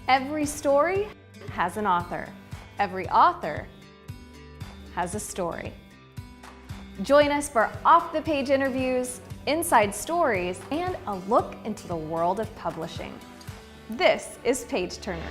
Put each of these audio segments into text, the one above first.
Every story has an author. Every author has a story. Join us for off-the-page interviews, inside stories, and a look into the world of publishing. This is Page Turners.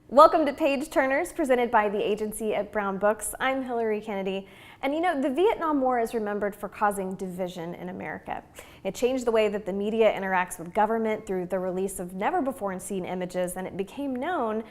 Welcome to Page Turners, presented by the agency at Brown Books. I'm Hilary Kennedy, and the Vietnam War is remembered for causing division in America. It changed the way that the media interacts with government through the release of never-before-seen images, and it became known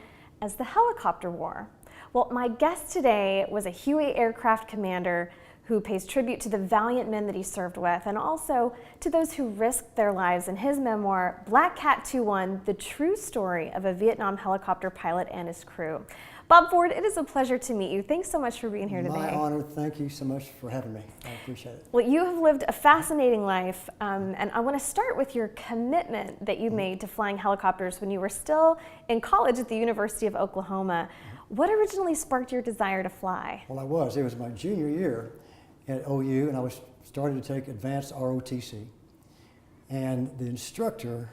as the Helicopter War. Well, my guest today was a Huey aircraft commander who pays tribute to the valiant men that he served with, and also to those who risked their lives in his memoir, Black Cat 2-1, The True Story of a Vietnam Helicopter Pilot and His Crew. Bob Ford, it is a pleasure to meet you. Thanks so much for being here today. My honor. Thank you so much for having me. I appreciate it. Well, you have lived a fascinating life, and I want to start with your commitment that you made to flying helicopters when you were still in college at the University of Oklahoma. What originally sparked your desire to fly? Well, it was my junior year at OU, and I was starting to take advanced ROTC, and the instructor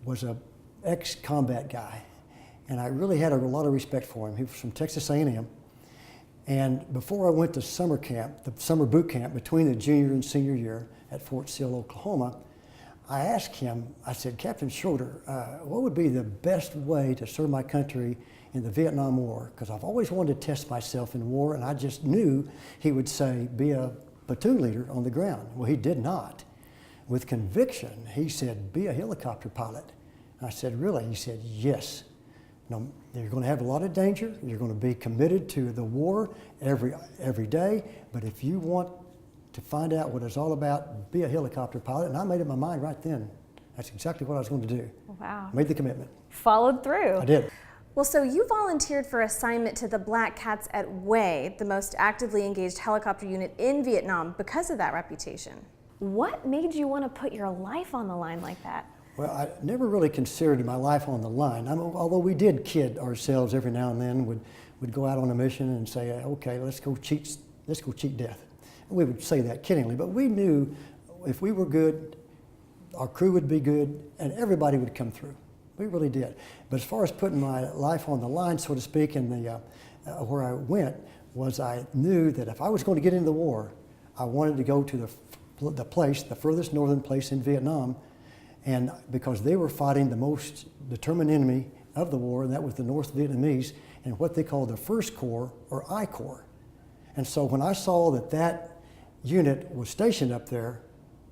was a ex-combat guy, and I really had a lot of respect for him. He was from Texas A&M, and before I went to summer camp, the summer boot camp between the junior and senior year at Fort Sill, Oklahoma, I asked him, I said, Captain Schroeder, what would be the best way to serve my country in the Vietnam War? Because I've always wanted to test myself in war, and I just knew he would say, be a platoon leader on the ground. Well, he did not. With conviction, he said, be a helicopter pilot. I said, really? He said, yes. No, you're going to have a lot of danger. You're going to be committed to the war every day, but if you want to find out what it's all about, be a helicopter pilot. And I made up my mind right then. That's exactly what I was going to do. Wow. Made the commitment. Followed through. I did. Well, so you volunteered for assignment to the Black Cats at Hue, the most actively engaged helicopter unit in Vietnam, because of that reputation. What made you want to put your life on the line like that? Well, I never really considered my life on the line. Although we did kid ourselves every now and then, would go out on a mission and say, okay, let's go cheat death. We would say that kiddingly, but we knew if we were good, our crew would be good, and everybody would come through. We really did. But as far as putting my life on the line, so to speak, in the where I went, was I knew that if I was going to get into the war, I wanted to go to the furthest northern place in Vietnam, and because they were fighting the most determined enemy of the war, and that was the North Vietnamese, and what they call the First Corps, or I Corps. And so when I saw that unit was stationed up there,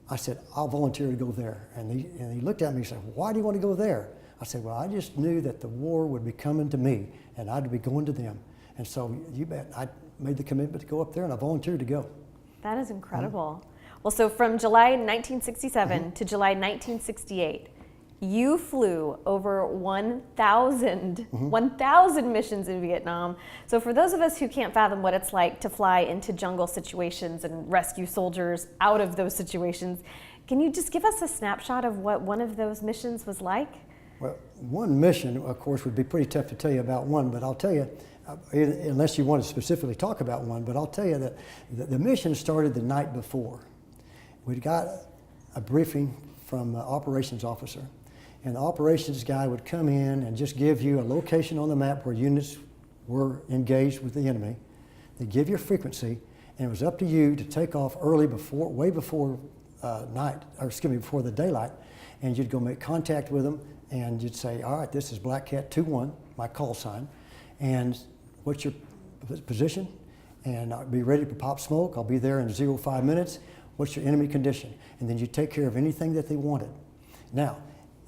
I said, I'll volunteer to go there. And he looked at me and said, why do you want to go there? I said, well, I just knew that the war would be coming to me and I'd be going to them. And so you bet, I made the commitment to go up there and I volunteered to go. That is incredible. Well, so from July 1967 to July 1968, you flew over 1,000 missions in Vietnam. So for those of us who can't fathom what it's like to fly into jungle situations and rescue soldiers out of those situations, can you just give us a snapshot of what one of those missions was like? Well, one mission, of course, would be pretty tough to tell you about one, but I'll tell you, unless you want to specifically talk about one, but I'll tell you that the mission started the night before. We'd got a briefing from the operations officer, and the operations guy would come in and just give you a location on the map where units were engaged with the enemy. They'd give you a frequency, and it was up to you to take off early, way before before the daylight, and you'd go make contact with them, and you'd say, all right, this is Black Cat 2-1, my call sign, and what's your position? And I'll be ready to pop smoke. I'll be there in 05 minutes. What's your enemy condition? And then you take care of anything that they wanted. Now,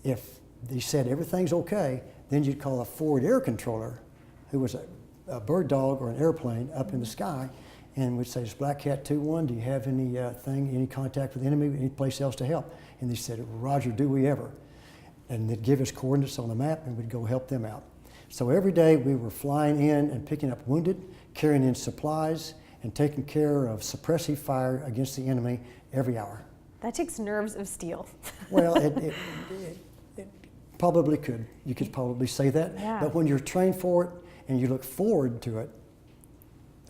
if they said everything's okay, then you'd call a forward air controller, who was a bird dog or an airplane up in the sky, and would say, it's Black Cat 2-1, do you have any contact with the enemy, any place else to help? And they said, Roger, do we ever? And they'd give us coordinates on the map, and we'd go help them out. So every day we were flying in and picking up wounded, carrying in supplies, and taking care of suppressive fire against the enemy every hour. That takes nerves of steel. Well, it probably could. You could probably say that. Yeah. But when you're trained for it and you look forward to it,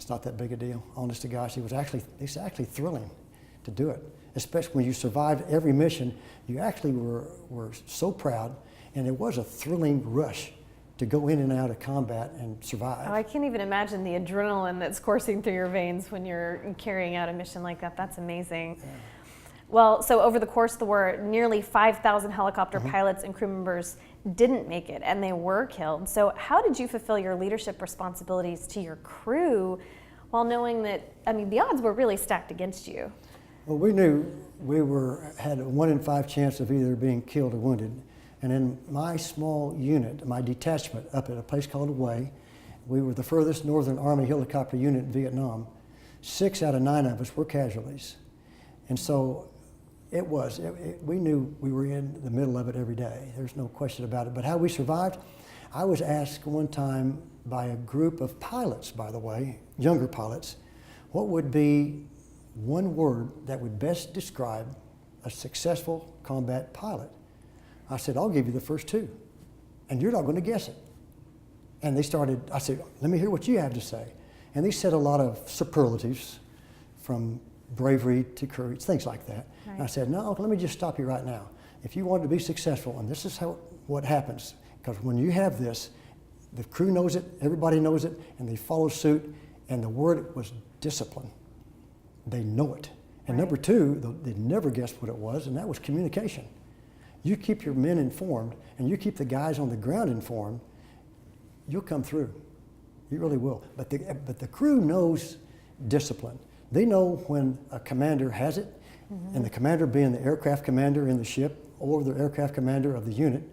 It's not that big a deal, honest to gosh. It's actually thrilling to do it, especially when you survived every mission. You actually were so proud, and it was a thrilling rush to go in and out of combat and survive. Oh, I can't even imagine the adrenaline that's coursing through your veins when you're carrying out a mission like that. That's amazing. Yeah. Well, so over the course of the war, nearly 5,000 helicopter pilots and crew members didn't make it, and they were killed. So how did you fulfill your leadership responsibilities to your crew while knowing that, the odds were really stacked against you? Well, we knew we had a 1 in 5 chance of either being killed or wounded. And in my small unit, my detachment up at a place called Away, we were the furthest Northern Army helicopter unit in Vietnam. 6 out of 9 of us were casualties. And so we knew we were in the middle of it every day. There's no question about it. But how we survived, I was asked one time by a group of pilots, by the way, younger pilots, what would be one word that would best describe a successful combat pilot? I said, I'll give you the first 2, and you're not going to guess it. And I said, let me hear what you have to say. And they said a lot of superlatives, from bravery to courage, things like that. Right. And I said, no, let me just stop you right now. If you want to be successful, and this is what happens, because when you have this, the crew knows it, everybody knows it, and they follow suit, and the word was discipline. They know it. And number 2, they never guessed what it was, and that was communication. You keep your men informed, and you keep the guys on the ground informed, you'll come through. You really will. But the crew knows discipline. They know when a commander has it, and the commander being the aircraft commander in the ship or the aircraft commander of the unit,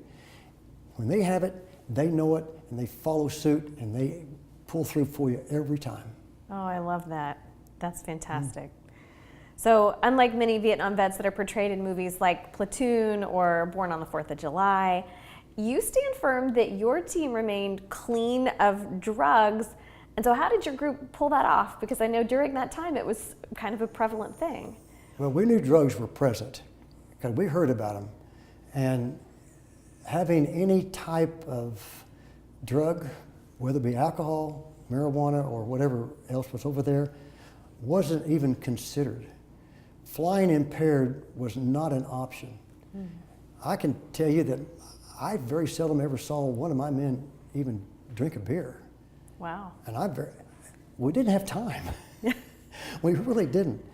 when they have it, they know it, and they follow suit, and they pull through for you every time. Oh, I love that. That's fantastic. So unlike many Vietnam vets that are portrayed in movies like Platoon or Born on the 4th of July, you stand firm that your team remained clean of drugs. And so how did your group pull that off? Because I know during that time it was kind of a prevalent thing. Well, we knew drugs were present because we heard about them. And having any type of drug, whether it be alcohol, marijuana, or whatever else was over there, wasn't even considered. Flying impaired was not an option. I can tell you that I very seldom ever saw one of my men even drink a beer. Wow. And we didn't have time. We really didn't.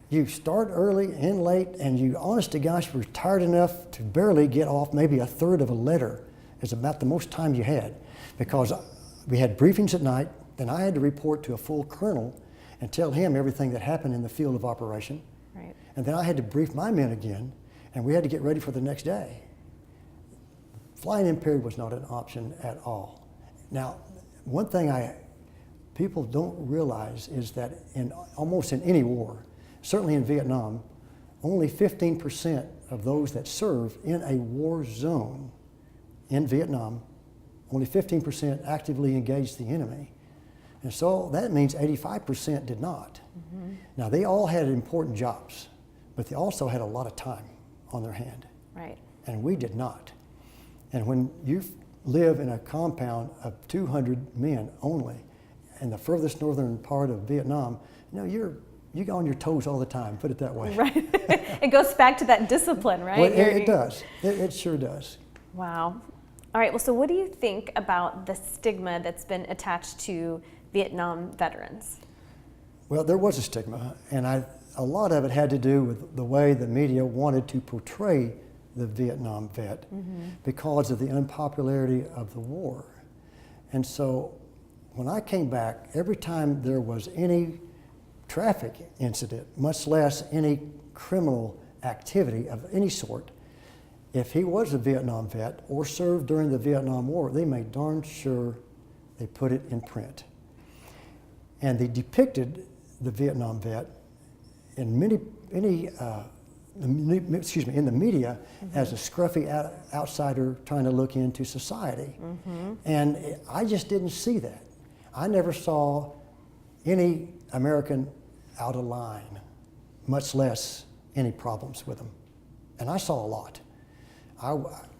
You start early, end late, and you, honest to gosh, were tired enough to barely get off maybe a third of a letter. Is about the most time you had, because we had briefings at night, then I had to report to a full colonel and tell him everything that happened in the field of operation. Right. And then I had to brief my men again, and we had to get ready for the next day. Flying impaired was not an option at all. Now, one thing people don't realize is that almost in any war, certainly in Vietnam, only 15% of those that serve in a war zone in Vietnam, only 15% actively engaged the enemy. And so that means 85% did not. Now, they all had important jobs, but they also had a lot of time on their hand. Right. And we did not. And when you live in a compound of 200 men only in the furthest northern part of Vietnam, you go on your toes all the time, put it that way. Right. It goes back to that discipline, right? Well, it does. It sure does. Wow. All right, well, so what do you think about the stigma that's been attached to Vietnam veterans? Well, there was a stigma, and a lot of it had to do with the way the media wanted to portray the Vietnam vet because of the unpopularity of the war. And so when I came back, every time there was any traffic incident, much less any criminal activity of any sort, if he was a Vietnam vet or served during the Vietnam War, they made darn sure they put it in print. And they depicted the Vietnam vet in in the media as a scruffy outsider trying to look into society. And I just didn't see that. I never saw any American out of line, much less any problems with them. And I saw a lot.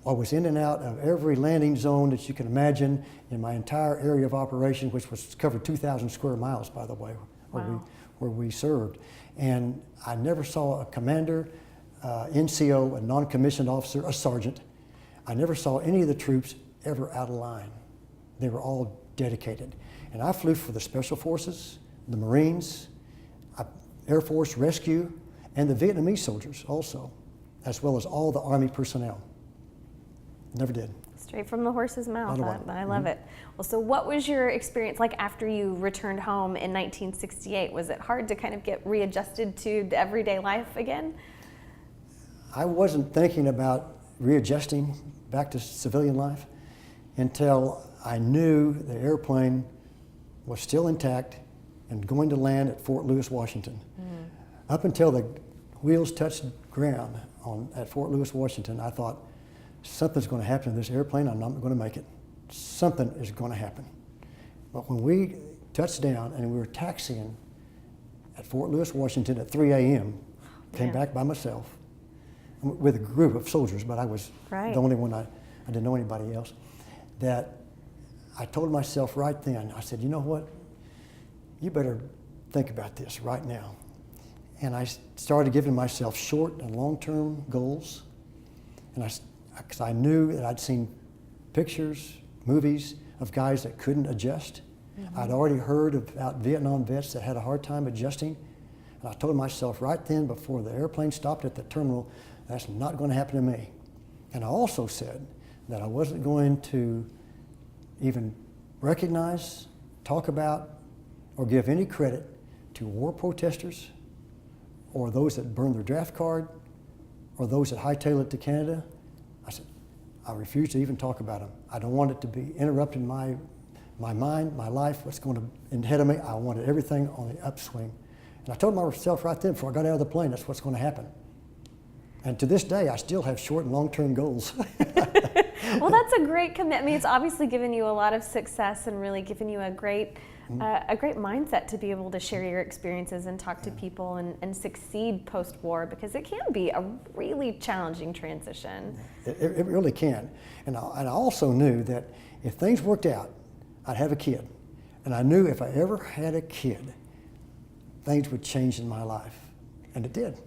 I was in and out of every landing zone that you can imagine in my entire area of operation, which was covered 2,000 square miles, by the way, where we served. And I never saw a commander, NCO, a non-commissioned officer, a sergeant. I never saw any of the troops ever out of line. They were all dedicated. And I flew for the Special Forces, the Marines, Air Force Rescue, and the Vietnamese soldiers also, as well as all the Army personnel. Never did. Straight from the horse's mouth. I love Mm-hmm. it. Well, so what was your experience like after you returned home in 1968? Was it hard to kind of get readjusted to the everyday life again? I wasn't thinking about readjusting back to civilian life until I knew the airplane was still intact and going to land at Fort Lewis, Washington. Up until the wheels touched ground at Fort Lewis, Washington, I thought, something's going to happen to this airplane. I'm not going to make it. Something is going to happen. But when we touched down and we were taxiing at Fort Lewis, Washington at 3 a.m., came back by myself with a group of soldiers, but I was the only one. I didn't know anybody else. That I told myself right then, I said, you know what? You better think about this right now. And I started giving myself short and long-term goals. And because I knew that I'd seen pictures, movies of guys that couldn't adjust. I'd already heard about Vietnam vets that had a hard time adjusting. And I told myself right then before the airplane stopped at the terminal, that's not going to happen to me. And I also said that I wasn't going to even recognize, talk about, or give any credit to war protesters or those that burned their draft card or those that hightailed it to Canada. I said, I refuse to even talk about them. I don't want it to be interrupting my mind, my life, what's going to ahead of me. I wanted everything on the upswing. And I told myself right then before I got out of the plane, that's what's going to happen. And to this day, I still have short and long-term goals. Well, that's a great commitment. It's obviously given you a lot of success and really given you a great mindset to be able to share your experiences and talk to people and succeed post-war, because it can be a really challenging transition. It really can. And I also knew that if things worked out, I'd have a kid. And I knew if I ever had a kid, things would change in my life. And it did.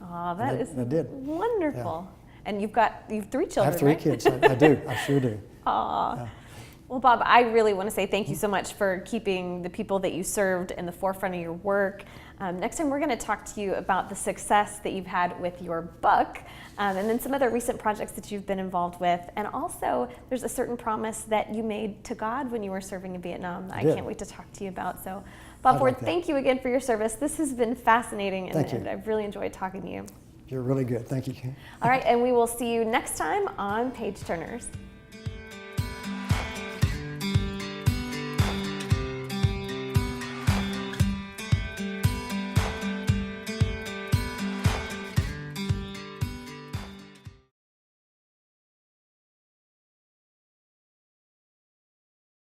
Oh, that is wonderful. Yeah. And you've 3 children, I have 3 right? kids. I do. I sure do. Aw. Yeah. Well, Bob, I really want to say thank you so much for keeping the people that you served in the forefront of your work. Next time, we're going to talk to you about the success that you've had with your book, and then some other recent projects that you've been involved with. And also, there's a certain promise that you made to God when you were serving in Vietnam that I can't wait to talk to you about. So, Bob Ford, thank you again for your service. This has been fascinating, and I've really enjoyed talking to you. You're really good. Thank you. All right, and we will see you next time on Page Turners.